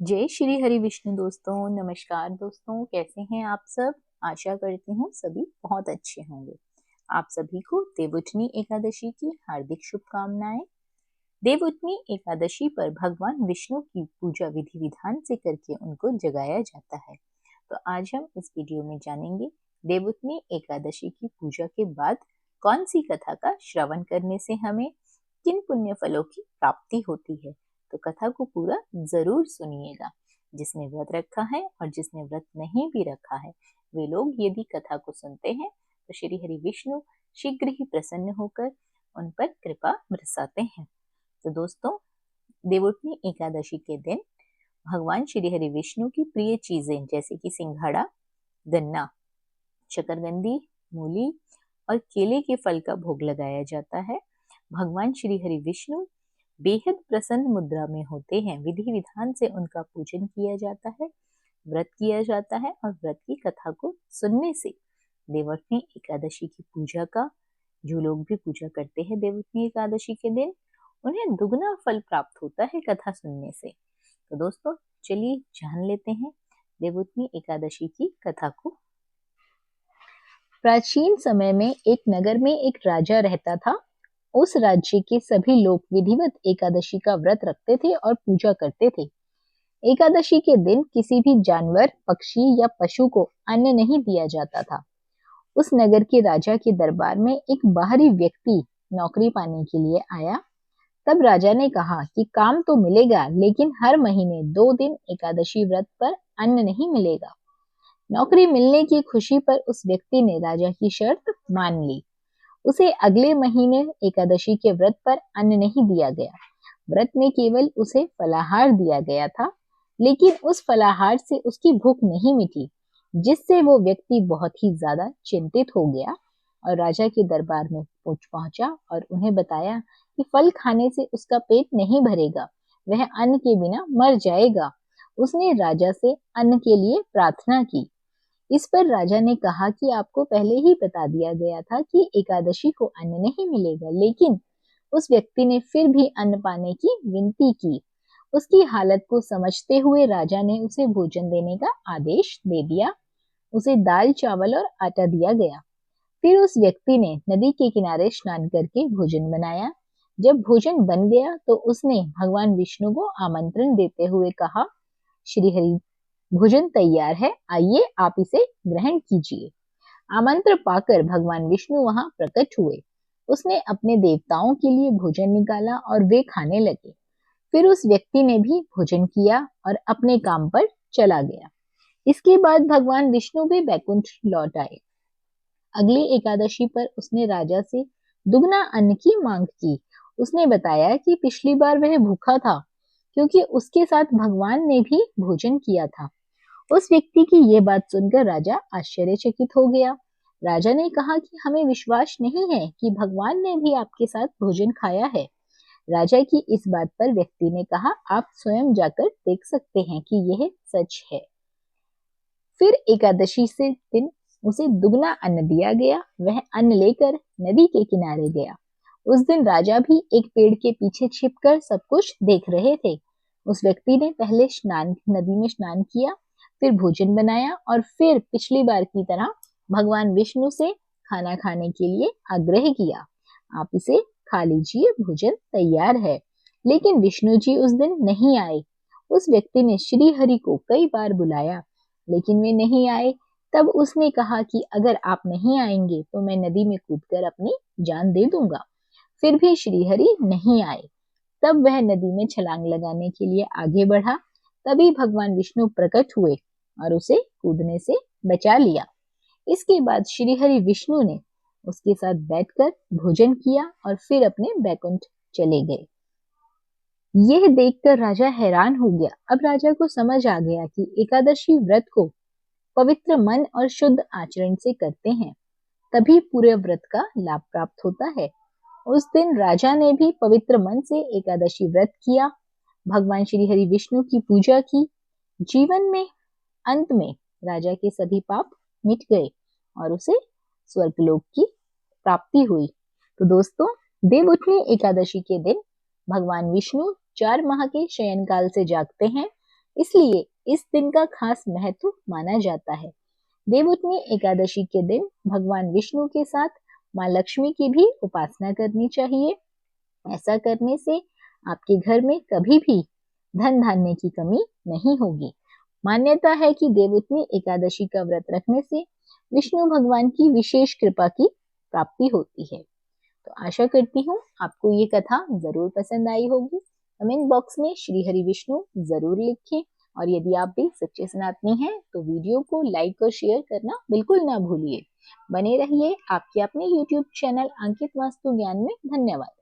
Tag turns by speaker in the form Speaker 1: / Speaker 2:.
Speaker 1: जय श्री हरि विष्णु दोस्तों। नमस्कार दोस्तों, कैसे हैं आप सब। आशा करती हूँ सभी बहुत अच्छे होंगे। आप सभी को देवउठनी एकादशी की हार्दिक शुभकामनाएं। देवउठनी एकादशी पर भगवान विष्णु की पूजा विधि विधान से करके उनको जगाया जाता है। तो आज हम इस वीडियो में जानेंगे देवउठनी एकादशी की पूजा के बाद कौन सी कथा का श्रवण करने से हमें किन पुण्य फलों की प्राप्ति होती है। तो कथा को पूरा जरूर सुनिएगा। जिसने व्रत रखा है और जिसने व्रत नहीं भी रखा है वे लोग यदि कथा को सुनते हैं तो श्री हरि विष्णु शीघ्र ही प्रसन्न होकर उन पर कृपा बरसाते हैं। तो दोस्तों, देवउठनी एकादशी के दिन भगवान श्री हरि विष्णु की प्रिय चीजें जैसे कि सिंघाड़ा, गन्ना, शकरकंदी, मूली और केले के फल का भोग लगाया जाता है। भगवान श्री हरि विष्णु बेहद प्रसन्न मुद्रा में होते हैं। विधि विधान से उनका पूजन किया जाता है, व्रत किया जाता है और व्रत की कथा को सुनने से देवउठनी एकादशी की पूजा का जो लोग भी पूजा करते हैं देवउठनी एकादशी के दिन उन्हें दुगना फल प्राप्त होता है कथा सुनने से। तो दोस्तों, चलिए जान लेते हैं देवउठनी एकादशी की कथा को। प्राचीन समय में एक नगर में एक राजा रहता था। उस राज्य के सभी लोग विधिवत एकादशी का व्रत रखते थे और पूजा करते थे। एकादशी के दिन किसी भी जानवर, पक्षी या पशु को अन्न नहीं दिया जाता था। उस नगर के राजा के दरबार में एक बाहरी व्यक्ति नौकरी पाने के लिए आया। तब राजा ने कहा कि काम तो मिलेगा, लेकिन हर महीने 2 दिन एकादशी व्रत पर अन्न नहीं मिलेगा। नौकरी मिलने की खुशी पर उस व्यक्ति ने राजा की शर्त मान ली। उसे अगले महीने एकादशी के व्रत पर अन्न नहीं दिया गया। व्रत में केवल उसे फलाहार दिया गया था, लेकिन उस फलाहार से उसकी भूख नहीं मिटी, जिससे वो व्यक्ति बहुत ही ज्यादा चिंतित हो गया और राजा के दरबार में पहुंचा और उन्हें बताया कि फल खाने से उसका पेट नहीं भरेगा, वह अन्न के बिना मर जाएगा। उसने राजा से अन्न के लिए प्रार्थना की। इस पर राजा ने कहा कि आपको पहले ही बता दिया गया था कि एकादशी को अन्न नहीं मिलेगा, लेकिन उस व्यक्ति ने फिर भी अन्न पाने की विनती की। उसकी हालत को समझते हुए राजा ने उसे भोजन देने का आदेश दे दिया। उसे दाल, चावल और आटा दिया गया। फिर उस व्यक्ति ने नदी के किनारे स्नान करके भोजन बनाया। जब भोजन बन गया तो उसने भगवान विष्णु को आमंत्रण देते हुए कहा, श्री हरि, भोजन तैयार है, आइए आप इसे ग्रहण कीजिए। आमंत्रण पाकर भगवान विष्णु वहां प्रकट हुए। उसने अपने देवताओं के लिए भोजन निकाला और वे खाने लगे। फिर उस व्यक्ति ने भी भोजन किया और अपने काम पर चला गया। इसके बाद भगवान विष्णु भी बैकुंठ लौट आए। अगली एकादशी पर उसने राजा से दुगना अन्न की मांग की। उसने बताया कि पिछली बार वह भूखा था, क्योंकि उसके साथ भगवान ने भी भोजन किया था। उस व्यक्ति की ये बात सुनकर राजा आश्चर्यचकित हो गया। राजा ने कहा कि हमें विश्वास नहीं है कि भगवान ने भी आपके साथ भोजन खाया है। राजा की इस बात पर व्यक्ति ने कहा, आप स्वयं जाकर देख सकते हैं कि यह सच है। फिर एकादशी से दिन उसे दुगना अन्न दिया गया। वह अन्न लेकर नदी के किनारे गया। उस दिन राजा भी एक पेड़ के पीछे छिपकर सब कुछ देख रहे थे। उस व्यक्ति ने पहले नदी में स्नान किया, फिर भोजन बनाया और फिर पिछली बार की तरह भगवान विष्णु से खाना खाने के लिए आग्रह किया, आप इसे खा लीजिए, भोजन तैयार है। लेकिन विष्णु जी उस दिन नहीं आए। उस व्यक्ति ने श्री हरि को कई बार बुलाया, लेकिन वे नहीं आए। तब उसने कहा कि अगर आप नहीं आएंगे तो मैं नदी में कूदकर अपनी जान दे दूंगा। फिर भी श्री हरि नहीं आए। तब वह नदी में छलांग लगाने के लिए आगे बढ़ा। तभी भगवान विष्णु प्रकट हुए और उसे कूदने से बचा लिया। इसके बाद श्री हरि विष्णु ने उसके साथ बैठकर भोजन किया और फिर अपने बैकुंठ चले गए। यह देखकर राजा हैरान हो गया। अब राजा को समझ आ गया कि एकादशी व्रत को पवित्र मन और शुद्ध आचरण से करते हैं, तभी पूरे व्रत का लाभ प्राप्त होता है। उस दिन राजा ने भी पवित्र मन से एकादशी व्रत किया, भगवान श्री हरि विष्णु की पूजा की। जीवन में अंत में राजा के सभी पाप मिट गए और उसे स्वर्गलोक की प्राप्ति हुई। तो दोस्तों, देवउठनी एकादशी के दिन भगवान विष्णु 4 माह के शयन काल से जागते हैं। इसलिए इस दिन का खास महत्व माना जाता है। देवउठनी एकादशी के दिन भगवान विष्णु के साथ माँ लक्ष्मी की भी उपासना करनी चाहिए। ऐसा करने से आपके घर में कभी भी धन धान्य की कमी नहीं होगी। मान्यता है कि देवउठनी एकादशी का व्रत रखने से विष्णु भगवान की विशेष कृपा की प्राप्ति होती है। तो आशा करती हूँ आपको ये कथा जरूर पसंद आई होगी। कमेंट बॉक्स में श्री हरि विष्णु जरूर लिखें, और यदि आप भी सच्चे सनातनी हैं तो वीडियो को लाइक और शेयर करना बिल्कुल ना भूलिए। बने रहिए आपके अपने YouTube चैनल अंकित वास्तु ज्ञान में। धन्यवाद।